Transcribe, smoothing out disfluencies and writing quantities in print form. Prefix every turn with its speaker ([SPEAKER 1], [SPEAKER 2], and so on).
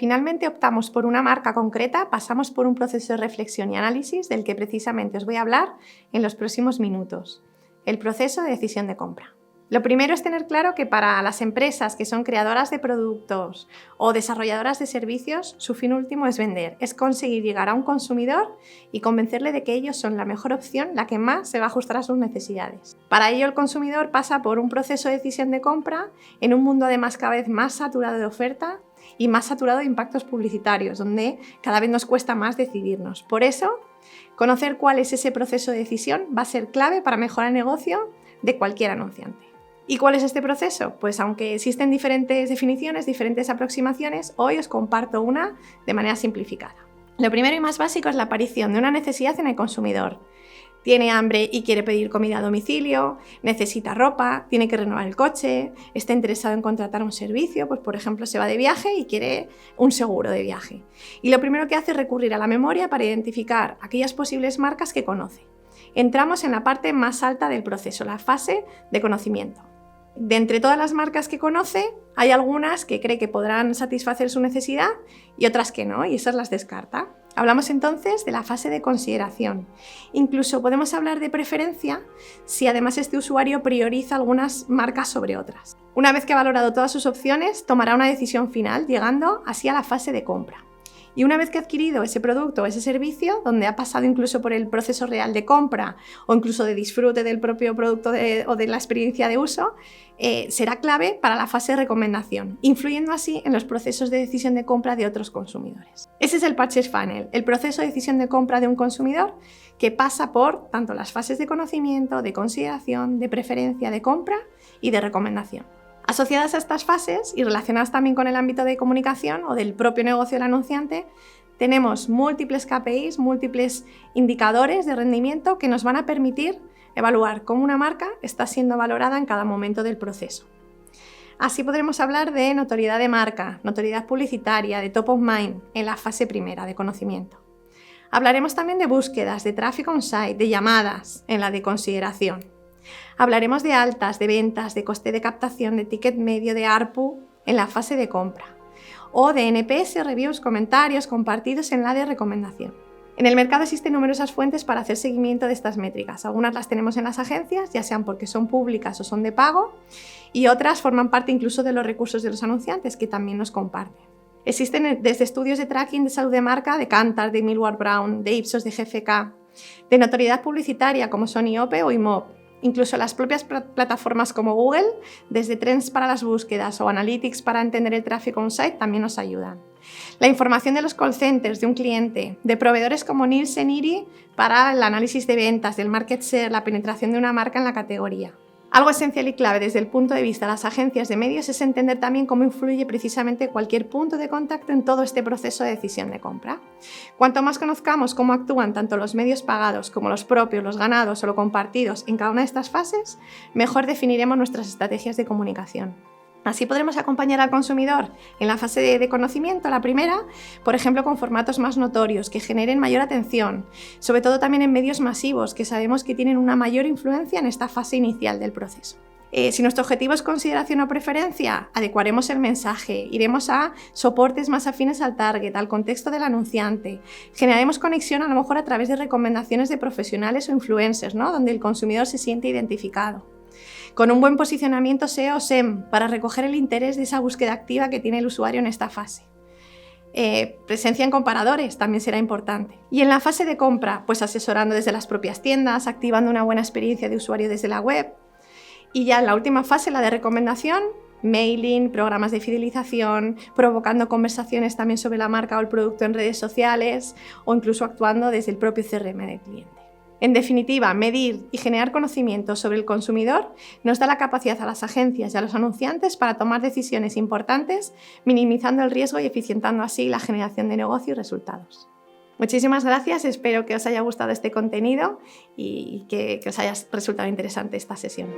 [SPEAKER 1] finalmente optamos por una marca concreta, pasamos por un proceso de reflexión y análisis del que precisamente os voy a hablar en los próximos minutos, el proceso de decisión de compra. Lo primero es tener claro que para las empresas que son creadoras de productos o desarrolladoras de servicios, su fin último es vender, es conseguir llegar a un consumidor y convencerle de que ellos son la mejor opción, la que más se va a ajustar a sus necesidades. Para ello, el consumidor pasa por un proceso de decisión de compra en un mundo además cada vez más saturado de oferta y más saturado de impactos publicitarios, donde cada vez nos cuesta más decidirnos. Por eso, conocer cuál es ese proceso de decisión va a ser clave para mejorar el negocio de cualquier anunciante. ¿Y cuál es este proceso? Pues aunque existen diferentes definiciones, diferentes aproximaciones, hoy os comparto una de manera simplificada. Lo primero y más básico es la aparición de una necesidad en el consumidor. Tiene hambre y quiere pedir comida a domicilio, necesita ropa, tiene que renovar el coche, está interesado en contratar un servicio, pues por ejemplo se va de viaje y quiere un seguro de viaje. Y lo primero que hace es recurrir a la memoria para identificar aquellas posibles marcas que conoce. Entramos en la parte más alta del proceso, la fase de conocimiento. De entre todas las marcas que conoce, hay algunas que cree que podrán satisfacer su necesidad y otras que no, y esas las descarta. Hablamos entonces de la fase de consideración. Incluso podemos hablar de preferencia si además este usuario prioriza algunas marcas sobre otras. Una vez que ha valorado todas sus opciones, tomará una decisión final, llegando así a la fase de compra. Y una vez que ha adquirido ese producto o ese servicio, donde ha pasado incluso por el proceso real de compra o incluso de disfrute del propio producto o de la experiencia de uso, será clave para la fase de recomendación, influyendo así en los procesos de decisión de compra de otros consumidores. Ese es el Purchase Funnel, el proceso de decisión de compra de un consumidor que pasa por tanto las fases de conocimiento, de consideración, de preferencia, de compra y de recomendación. Asociadas a estas fases y relacionadas también con el ámbito de comunicación o del propio negocio del anunciante, tenemos múltiples KPIs, múltiples indicadores de rendimiento que nos van a permitir evaluar cómo una marca está siendo valorada en cada momento del proceso. Así podremos hablar de notoriedad de marca, notoriedad publicitaria, de top of mind en la fase primera de conocimiento. Hablaremos también de búsquedas, de tráfico on-site, de llamadas en la de consideración. Hablaremos de altas, de ventas, de coste de captación, de ticket medio, de ARPU en la fase de compra o de NPS, reviews, comentarios compartidos en la de recomendación. En el mercado existen numerosas fuentes para hacer seguimiento de estas métricas. Algunas las tenemos en las agencias, ya sean porque son públicas o son de pago, y otras forman parte incluso de los recursos de los anunciantes que también nos comparten. Existen desde estudios de tracking de salud de marca de Kantar, de Millward Brown, de Ipsos, de GfK, de notoriedad publicitaria como son IOPE o IMOP. Incluso las propias plataformas como Google, desde Trends para las búsquedas o Analytics para entender el tráfico on-site, también nos ayudan. La información de los call centers de un cliente, de proveedores como Nielsen IRI para el análisis de ventas, del market share, la penetración de una marca en la categoría. Algo esencial y clave desde el punto de vista de las agencias de medios es entender también cómo influye precisamente cualquier punto de contacto en todo este proceso de decisión de compra. Cuanto más conozcamos cómo actúan tanto los medios pagados como los propios, los ganados o los compartidos en cada una de estas fases, mejor definiremos nuestras estrategias de comunicación. Así podremos acompañar al consumidor en la fase de conocimiento, la primera, por ejemplo, con formatos más notorios que generen mayor atención, sobre todo también en medios masivos que sabemos que tienen una mayor influencia en esta fase inicial del proceso. Si nuestro objetivo es consideración o preferencia, adecuaremos el mensaje, iremos a soportes más afines al target, al contexto del anunciante, generaremos conexión a lo mejor a través de recomendaciones de profesionales o influencers, ¿no? Donde el consumidor se siente identificado. Con un buen posicionamiento SEO o SEM para recoger el interés de esa búsqueda activa que tiene el usuario en esta fase. Presencia en comparadores también será importante. Y en la fase de compra, pues asesorando desde las propias tiendas, activando una buena experiencia de usuario desde la web. Y ya en la última fase, la de recomendación, mailing, programas de fidelización, provocando conversaciones también sobre la marca o el producto en redes sociales o incluso actuando desde el propio CRM del cliente. En definitiva, medir y generar conocimiento sobre el consumidor nos da la capacidad a las agencias y a los anunciantes para tomar decisiones importantes, minimizando el riesgo y eficientando así la generación de negocio y resultados. Muchísimas gracias, espero que os haya gustado este contenido y que os haya resultado interesante esta sesión.